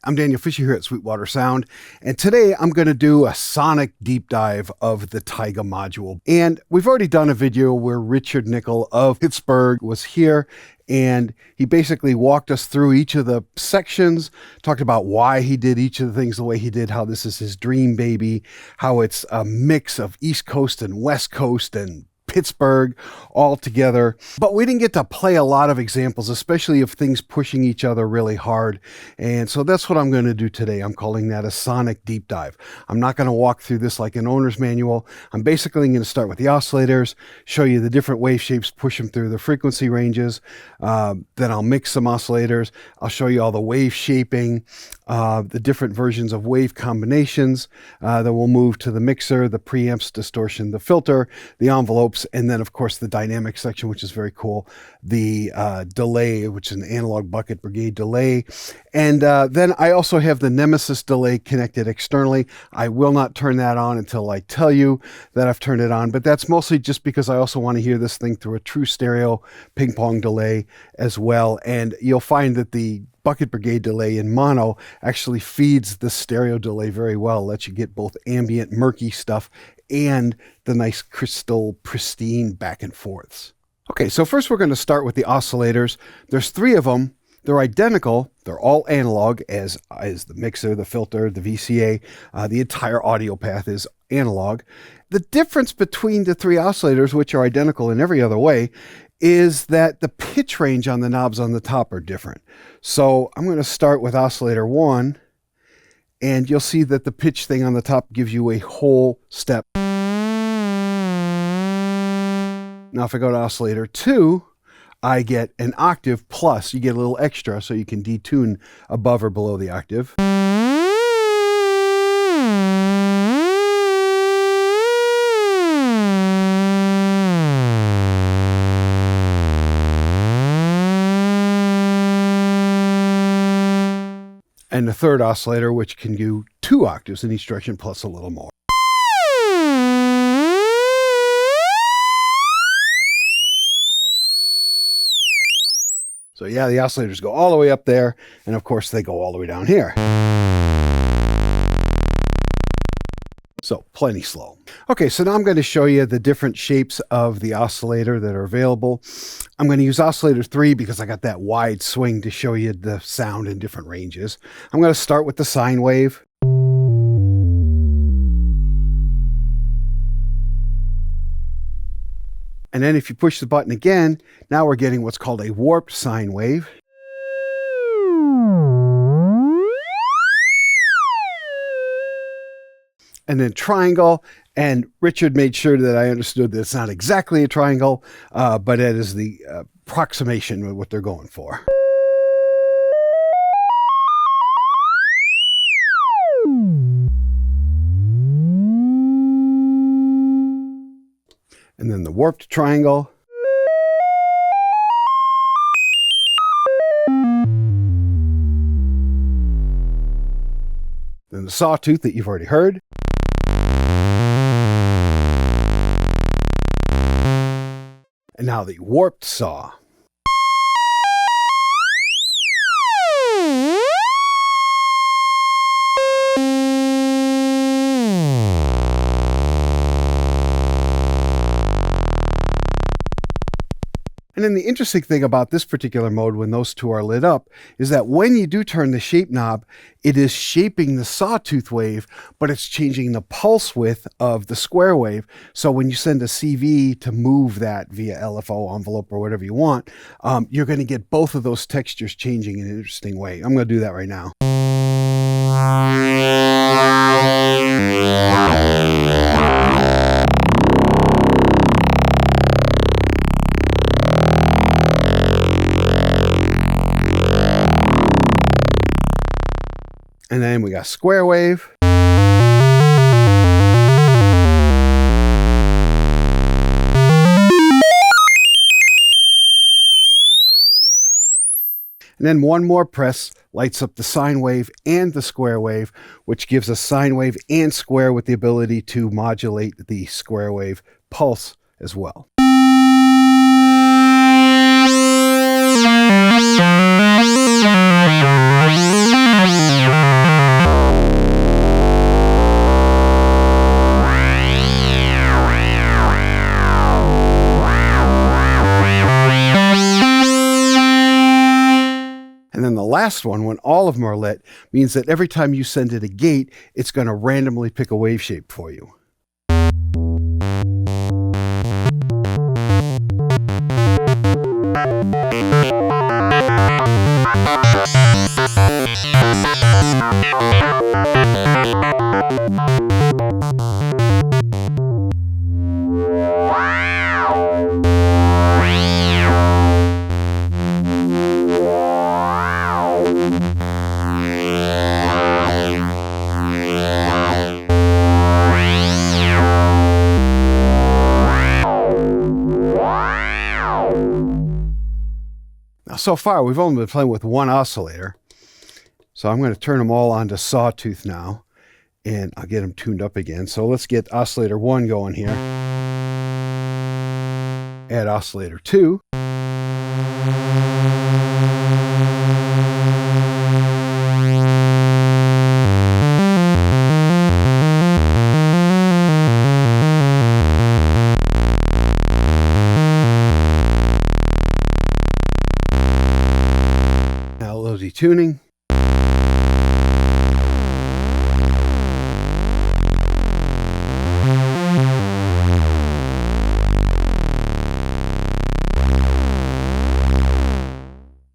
I'm Daniel Fisher here at Sweetwater Sound, and today I'm going to do a sonic deep dive of the Taiga module. And we've already done a video where Richard Nicol of Pittsburgh was here, and he basically walked us through each of the sections, talked about why he did each of the things the way he did, how this is his dream baby, how it's a mix of East Coast and West Coast and Pittsburgh all together. But we didn't get to play a lot of examples, especially of things pushing each other really hard. And so that's what I'm going to do today. I'm calling that a sonic deep dive. I'm not going to walk through this like an owner's manual. I'm basically going to start with the oscillators, show you the different wave shapes, push them through the frequency ranges. Then I'll mix some oscillators. I'll show you all the wave shaping, the different versions of wave combinations. Then we'll move to the mixer, the preamps, distortion, the filter, the envelopes, and then of course the dynamic section, which is very cool, the delay, which is an analog bucket brigade delay. And then I also have the Nemesis delay connected externally. I will not turn that on until I tell you that I've turned it on, but that's mostly just because I also want to hear this thing through a true stereo ping pong delay as well. And you'll find that the bucket brigade delay in mono actually feeds the stereo delay very well. Lets you get both ambient murky stuff and the nice crystal pristine back and forths. Okay, so first we're going to start with the oscillators. There's 3 of them. They're identical. They're all analog, as is the mixer, the filter, the VCA. The entire audio path is analog. The difference between the 3 oscillators, which are identical in every other way, is that the pitch range on the knobs on the top are different. So I'm going to start with oscillator 1, and you'll see that the pitch thing on the top gives you a whole step. Now if I go to oscillator 2, I get an octave plus. You get a little extra so you can detune above or below the octave. And the third oscillator, which can do 2 octaves in each direction plus a little more. So yeah, the oscillators go all the way up there, and of course they go all the way down here. So plenty slow. Okay, so now I'm going to show you the different shapes of the oscillator that are available. I'm going to use oscillator 3 because I got that wide swing to show you the sound in different ranges. I'm going to start with the sine wave. And then if you push the button again, now we're getting what's called a warped sine wave. And then triangle, and Richard made sure that I understood that it's not exactly a triangle, but it is the approximation of what they're going for. And then the warped triangle. Then the sawtooth that you've already heard. And now the warped saw. And then the interesting thing about this particular mode, when those 2 are lit up, is that when you do turn the shape knob, it is shaping the sawtooth wave, but it's changing the pulse width of the square wave. So when you send a CV to move that via LFO envelope or whatever you want, you're going to get both of those textures changing in an interesting way. I'm going to do that right now. And then we got square wave. And then one more press lights up the sine wave and the square wave, which gives us sine wave and square with the ability to modulate the square wave pulse as well. last one, when all of them are lit, means that every time you send it a gate, it's going to randomly pick a wave shape for you. Now, so far, we've only been playing with one oscillator. So I'm going to turn them all onto sawtooth now, and I'll get them tuned up again. So let's get oscillator 1 going here. Add oscillator 2. Now low detuning.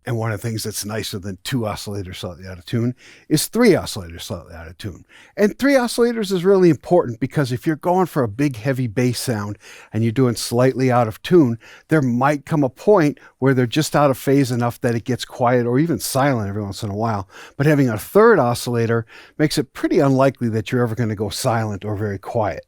And one of the things that's nicer than 2 oscillators slightly out of tune is 3 oscillators slightly out of tune. And 3 oscillators is really important because if you're going for a big heavy bass sound and you're doing slightly out of tune, there might come a point where they're just out of phase enough that it gets quiet or even silent every once in a while. But having a 3rd oscillator makes it pretty unlikely that you're ever going to go silent or very quiet.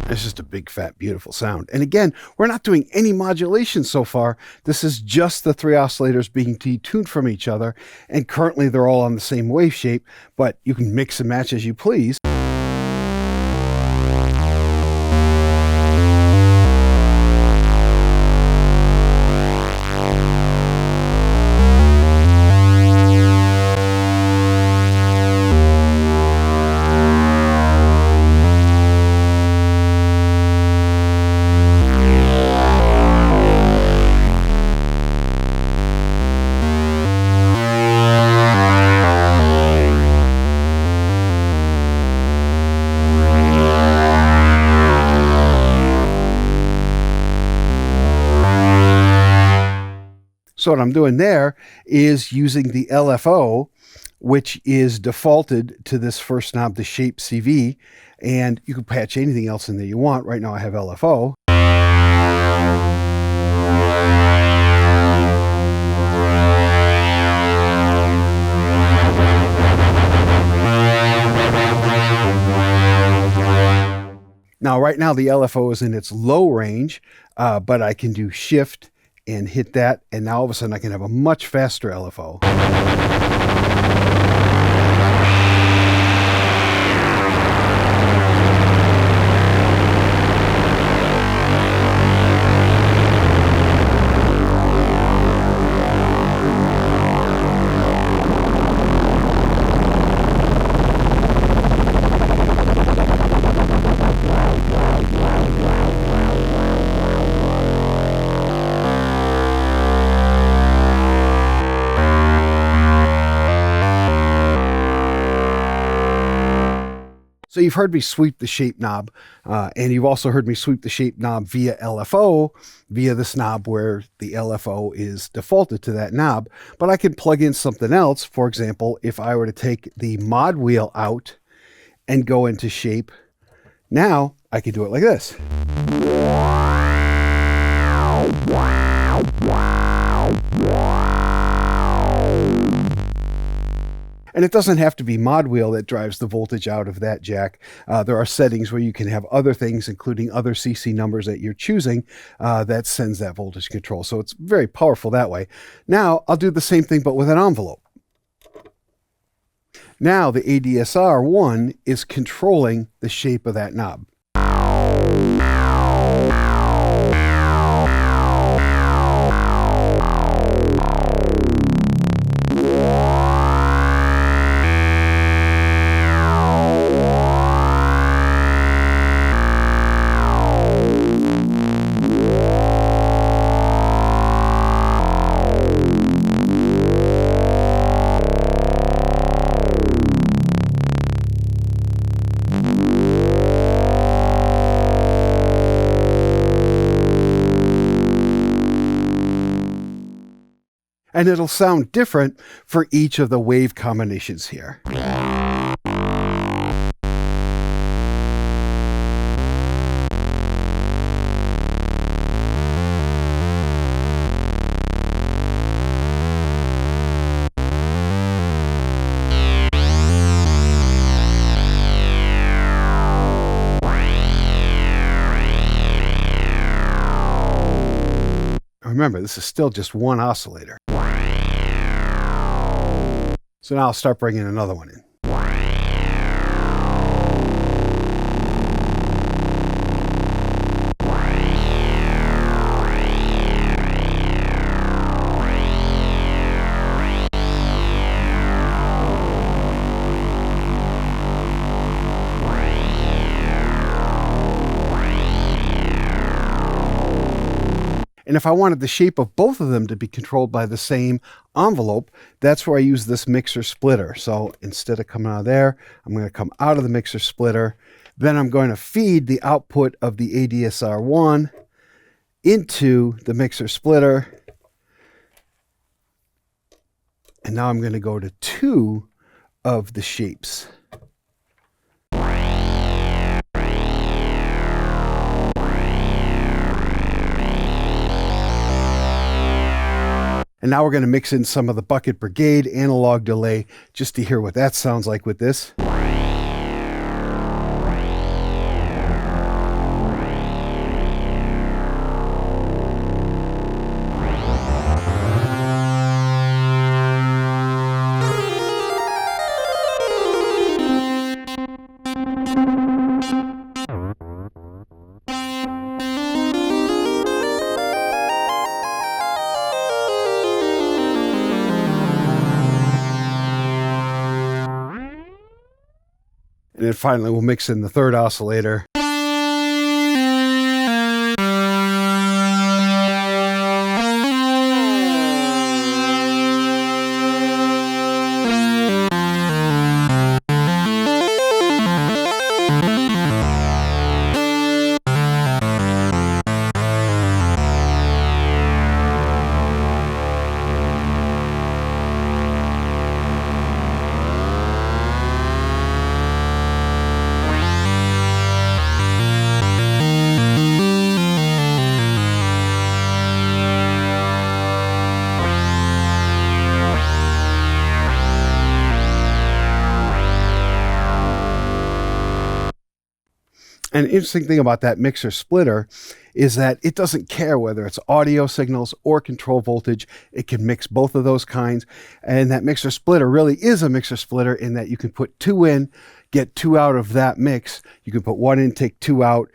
It's just a big, fat, beautiful sound. And again, we're not doing any modulation so far. This is just the 3 oscillators being detuned from each other. And currently they're all on the same wave shape, but you can mix and match as you please. So what I'm doing there is using the LFO, which is defaulted to this first knob, the shape CV, and you can patch anything else in there you want. Right now I have LFO. Now, right now the LFO is in its low range, but I can do shift and hit that, and now all of a sudden I can have a much faster LFO. So you've heard me sweep the shape knob, and you've also heard me sweep the shape knob via LFO, via this knob where the LFO is defaulted to that knob. But I can plug in something else. For example, if I were to take the mod wheel out and go into shape, now I can do it like this. And it doesn't have to be ModWheel that drives the voltage out of that jack. There are settings where you can have other things, including other CC numbers that you're choosing, that sends that voltage control. So it's very powerful that way. Now I'll do the same thing, but with an envelope. Now the ADSR1 is controlling the shape of that knob. And it'll sound different for each of the wave combinations here. Remember, this is still just one oscillator. So now I'll start bringing another one in. And if I wanted the shape of both of them to be controlled by the same envelope, that's where I use this mixer splitter. So instead of coming out of there, I'm going to come out of the mixer splitter. Then I'm going to feed the output of the ADSR1 into the mixer splitter. And now I'm going to go to 2 of the shapes. And now we're going to mix in some of the Bucket Brigade analog delay just to hear what that sounds like with this. And then finally, we'll mix in the third oscillator. And the interesting thing about that mixer splitter is that it doesn't care whether it's audio signals or control voltage. It can mix both of those kinds. And that mixer splitter really is a mixer splitter in that you can put 2 in, get 2 out of that mix. You can put 1 in, take 2 out.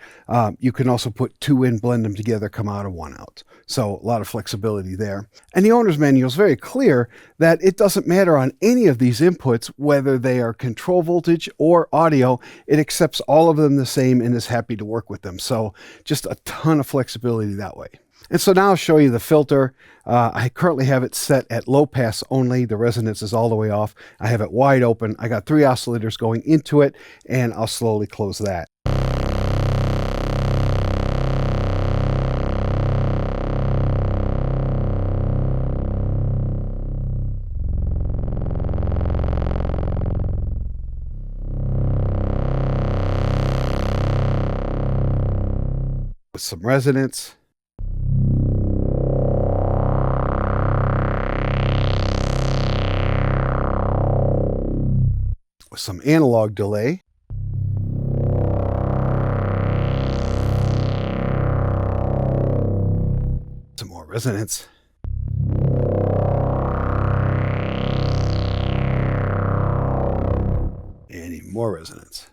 You can also put 2 in, blend them together, come out of 1 out. So a lot of flexibility there. And the owner's manual is very clear that it doesn't matter on any of these inputs, whether they are control voltage or audio. It accepts all of them the same and is happy to work with them. So just a ton of flexibility that way. And so now I'll show you the filter. I currently have it set at low pass only. The resonance is all the way off. I have it wide open. I got 3 oscillators going into it, and I'll slowly close that. With some resonance. some analog delay. Some more resonance. And even more resonance.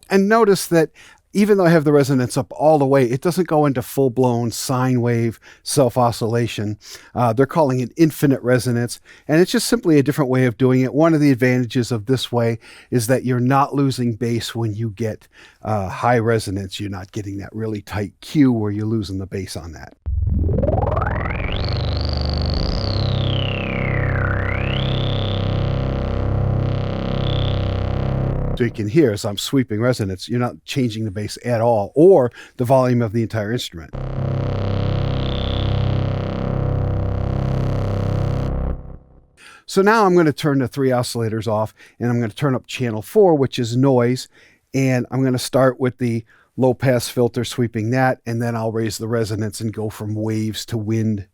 And notice that even though I have the resonance up all the way, it doesn't go into full-blown sine wave self-oscillation. They're calling it infinite resonance, and it's just simply a different way of doing it. One of the advantages of this way is that you're not losing bass when you get high resonance. You're not getting that really tight Q where you're losing the bass on that. So you can hear, as I'm sweeping resonance, you're not changing the bass at all, or the volume of the entire instrument. So now I'm going to turn the 3 oscillators off, and I'm going to turn up channel 4, which is noise, and I'm going to start with the low-pass filter, sweeping that, and then I'll raise the resonance and go from waves to wind.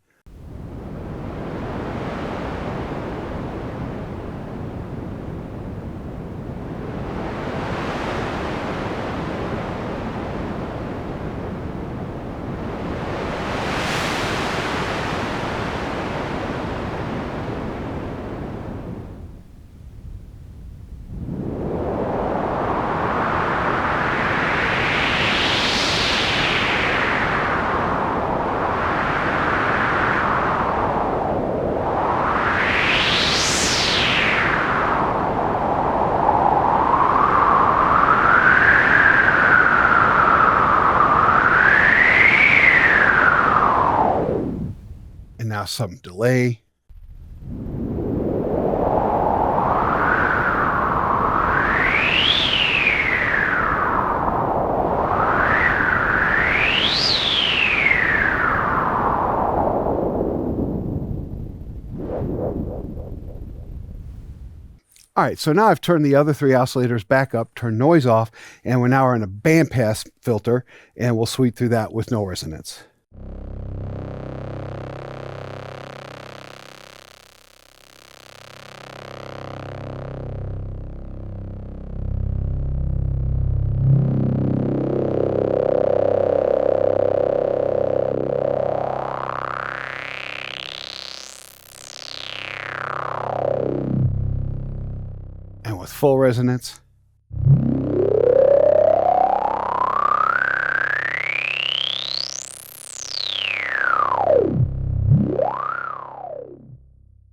Now some delay. All right, so now I've turned the other 3 oscillators back up, turned noise off, and we're now in a bandpass filter, and we'll sweep through that with no resonance. And with full resonance.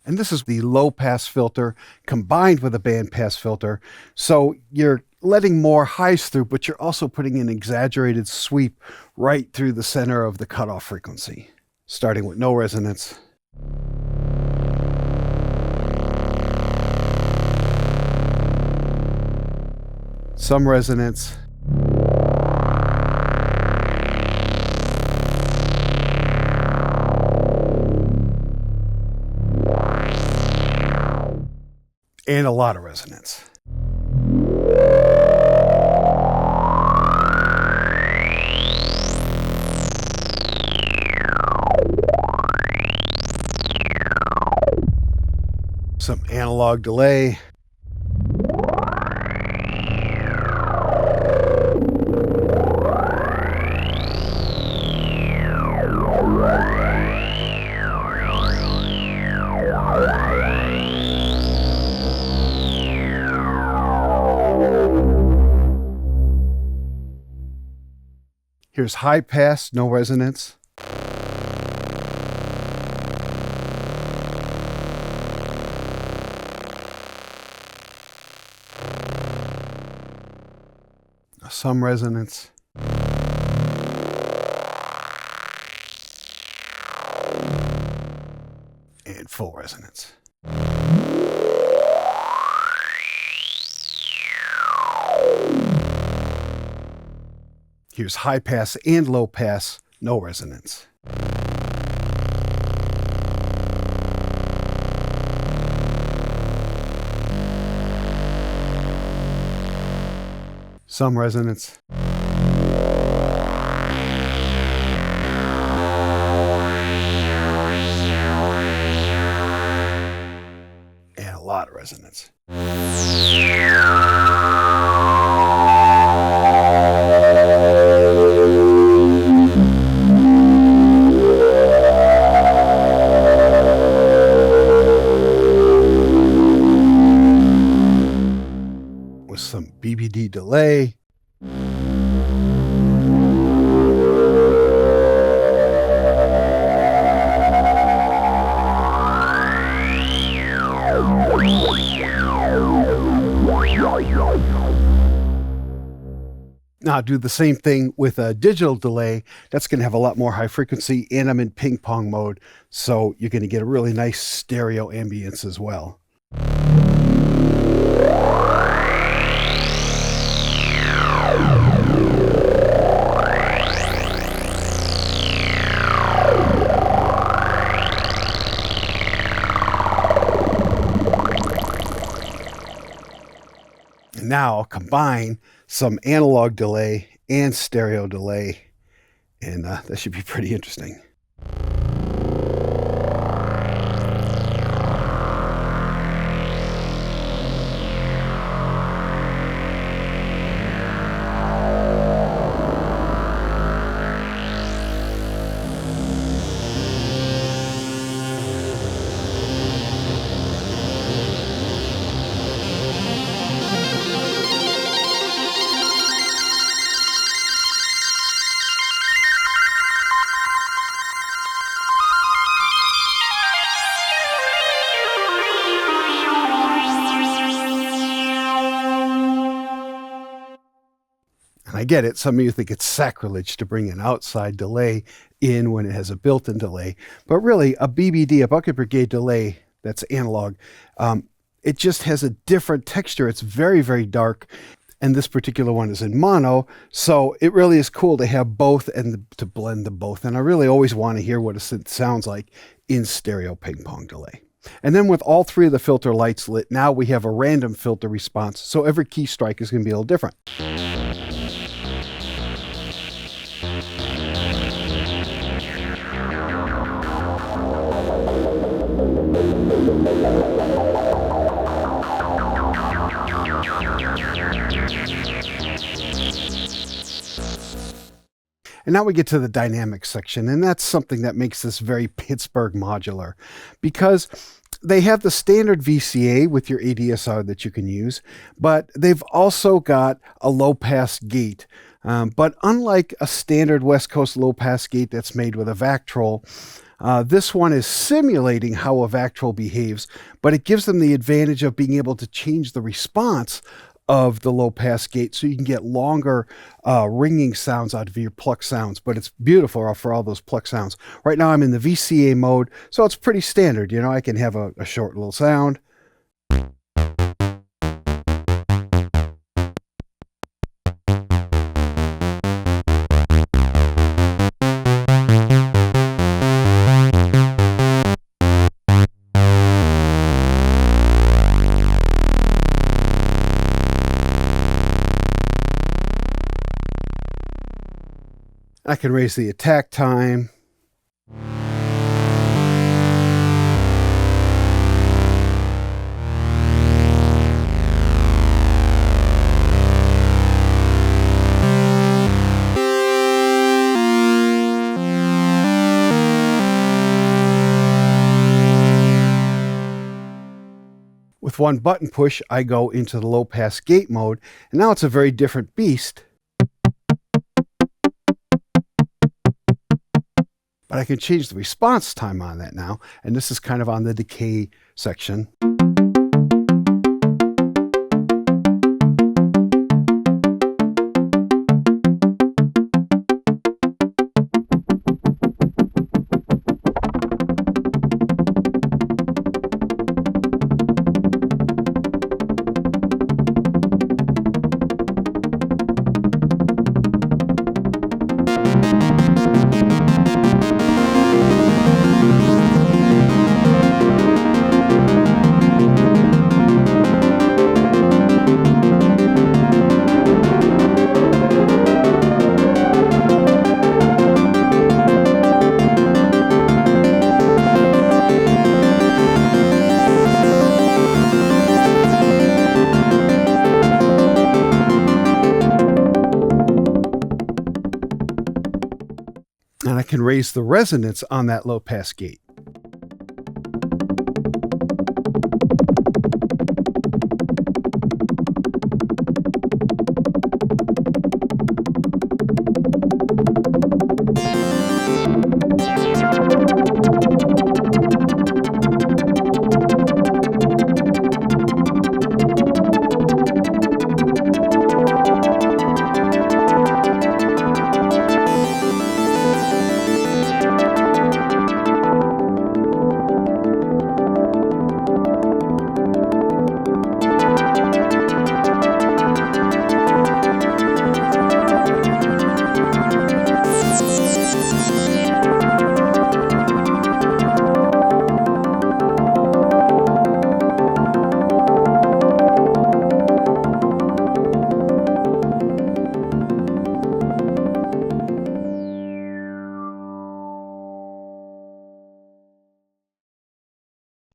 And this is the low pass filter combined with a band pass filter. So you're letting more highs through, but you're also putting an exaggerated sweep right through the center of the cutoff frequency, starting with no resonance. Some resonance. And a lot of resonance. Some analog delay. Here's high pass, no resonance. Some resonance. And full resonance. Here's high pass and low pass, no resonance. some resonance. And a lot of resonance. With some BBD delay. Now do the same thing with a digital delay. That's going to have a lot more high frequency, and I'm in ping pong mode, so you're going to get a really nice stereo ambience as well. Now I'll combine some analog delay and stereo delay, and that should be pretty interesting. I get it. Some of you think it's sacrilege to bring an outside delay in when it has a built-in delay. But really, a BBD, a bucket brigade delay that's analog, it just has a different texture. It's very, very dark. And this particular one is in mono. So it really is cool to have both and to blend them both. And I really always want to hear what a synth sounds like in stereo ping pong delay. And then with all three of the filter lights lit, now we have a random filter response. So every key strike is going to be a little different. And now we get to the dynamic section, and that's something that makes this very Pittsburgh modular, because they have the standard VCA with your ADSR that you can use, but they've also got a low pass gate. But unlike a standard West Coast low pass gate that's made with a Vactrol, this one is simulating how a Vactrol behaves, but it gives them the advantage of being able to change the response of the low pass gate so you can get longer ringing sounds out of your Plucked sounds. But it's beautiful for all those Plucked sounds. Right now I'm in the VCA mode, so it's pretty standard. You know, I can have a short little sound. I can raise the attack time. With one button push, I go into the low pass gate mode, and now it's a very different beast. But I can change the response time on that now, and this is kind of on the decay section. I can raise the resonance on that low pass gate.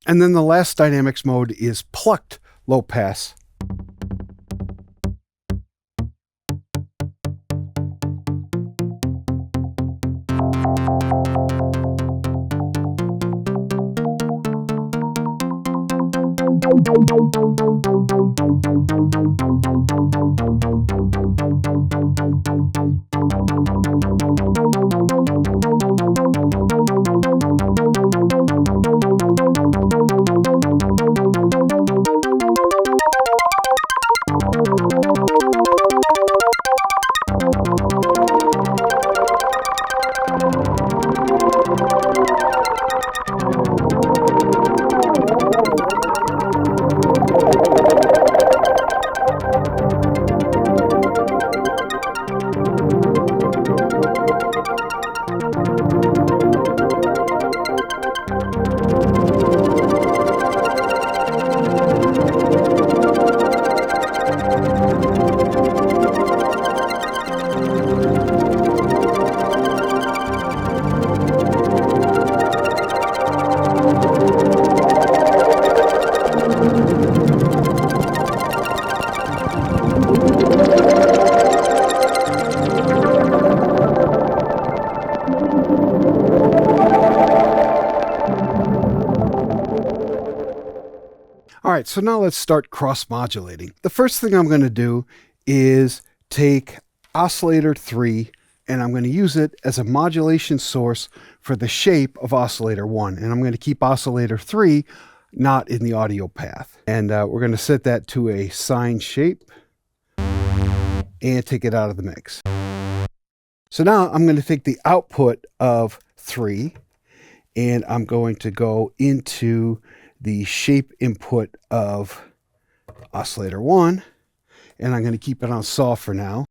And then the last dynamics mode is Plucked low pass. All right, so now let's start cross-modulating. The first thing I'm going to do is take oscillator 3, and I'm going to use it as a modulation source for the shape of oscillator 1. And I'm going to keep oscillator 3 not in the audio path. And we're going to set that to a sine shape and take it out of the mix. So now I'm going to take the output of 3, and I'm going to go into the shape input of oscillator 1, and I'm going to keep it on soft for now.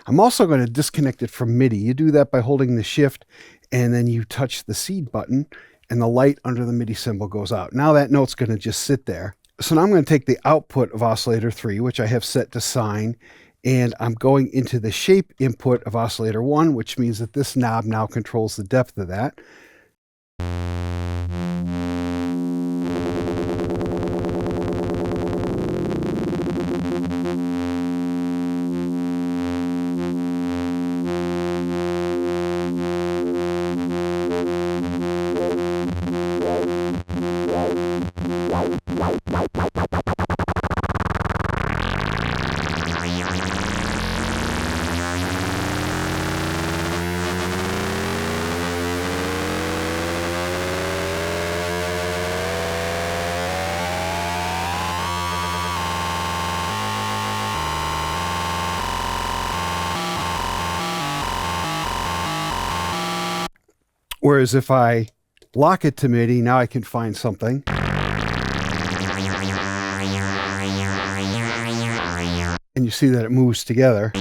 I'm also going to disconnect it from MIDI. You do that by holding the shift, and then you touch the seed button, and the light under the MIDI symbol goes out. Now that note's going to just sit there. So now I'm going to take the output of oscillator 3, which I have set to sine, and I'm going into the shape input of oscillator 1, which means that this knob now controls the depth of that. Whereas if I lock it to MIDI, now I can find something. And you see that it moves together.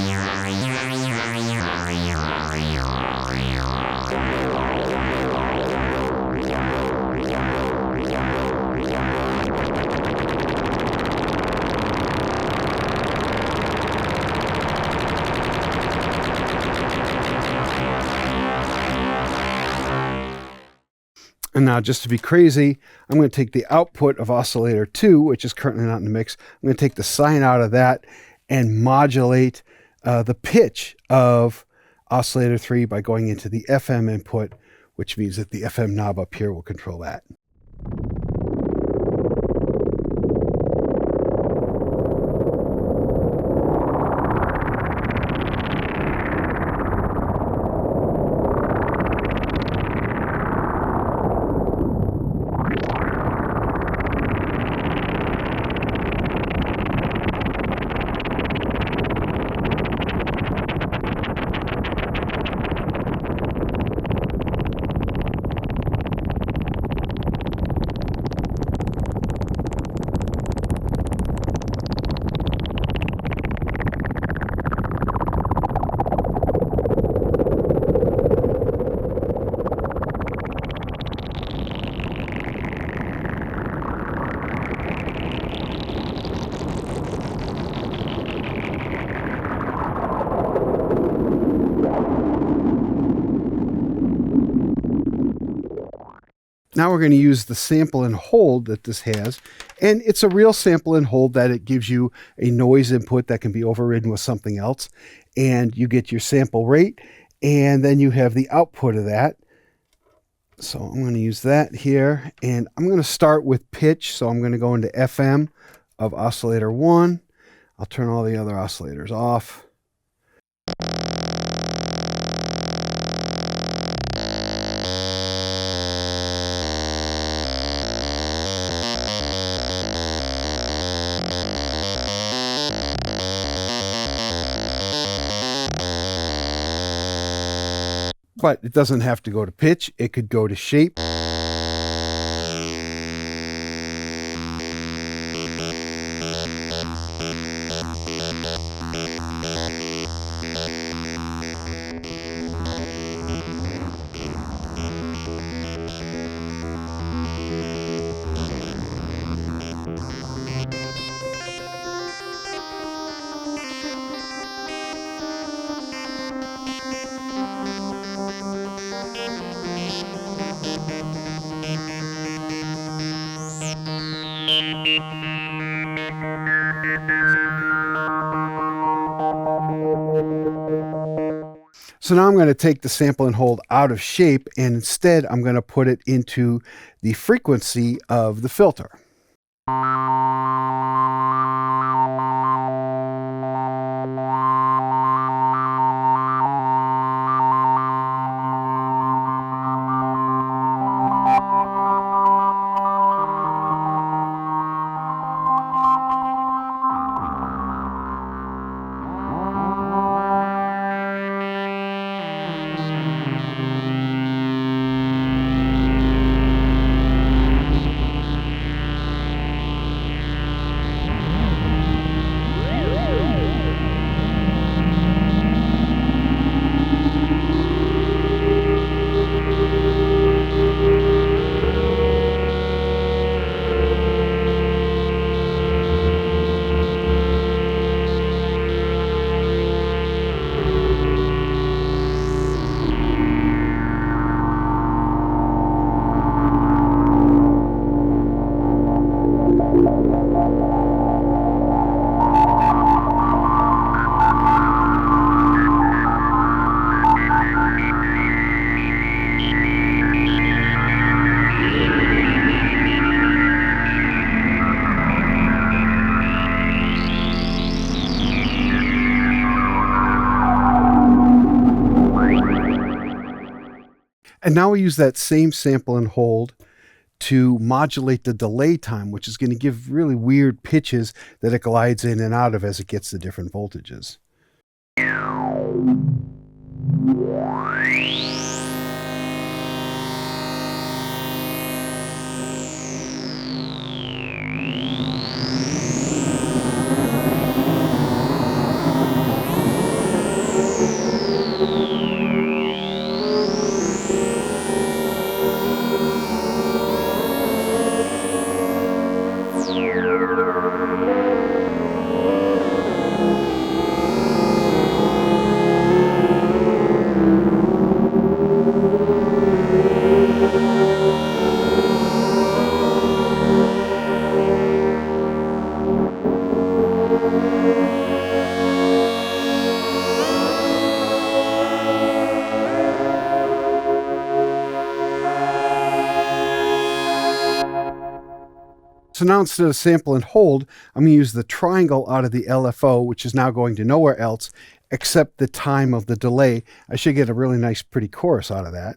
And now, just to be crazy, I'm going to take the output of oscillator 2, which is currently not in the mix. I'm going to take the sine out of that and modulate the pitch of oscillator 3 by going into the FM input, which means that the FM knob up here will control that. Now we're going to use the sample and hold that this has, and it's a real sample and hold that it gives you a noise input that can be overridden with something else, and you get your sample rate, and then you have the output of that. So I'm going to use that here, and I'm going to start with pitch, so I'm going to go into FM of oscillator 1. I'll turn all the other oscillators off. But it doesn't have to go to pitch, it could go to shape. So now I'm going to take the sample and hold out of shape, and instead I'm going to put it into the frequency of the filter. And now we use that same sample and hold to modulate the delay time, which is going to give really weird pitches that it glides in and out of as it gets to different voltages. So now instead of sample and hold, I'm going to use the triangle out of the LFO, which is now going to nowhere else except the time of the delay. I should get a really nice, pretty chorus out of that.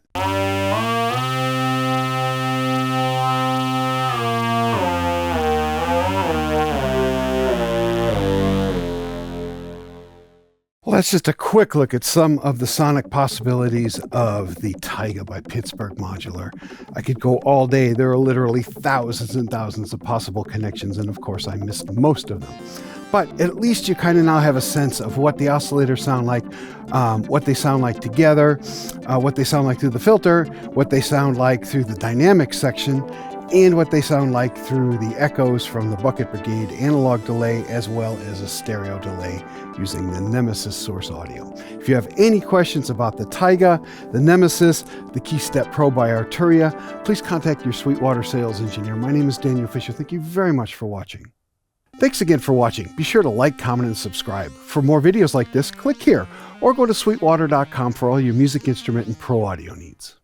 Well, that's just a quick look at some of the sonic possibilities of the Taiga by Pittsburgh Modular. I could go all day. There are literally thousands and thousands of possible connections, and of course I missed most of them. But at least you kind of now have a sense of what the oscillators sound like, what they sound like together, what they sound like through the filter, what they sound like through the dynamic section, and what they sound like through the echoes from the Bucket Brigade analog delay, as well as a stereo delay using the Nemesis source audio. If you have any questions about the Taiga, the Nemesis, the KeyStep Pro by Arturia, please contact your Sweetwater sales engineer. My name is Daniel Fisher. Thank you very much for watching. Thanks again for watching. Be sure to like, comment, and subscribe. For more videos like this, click here or go to sweetwater.com for all your music instrument and pro audio needs.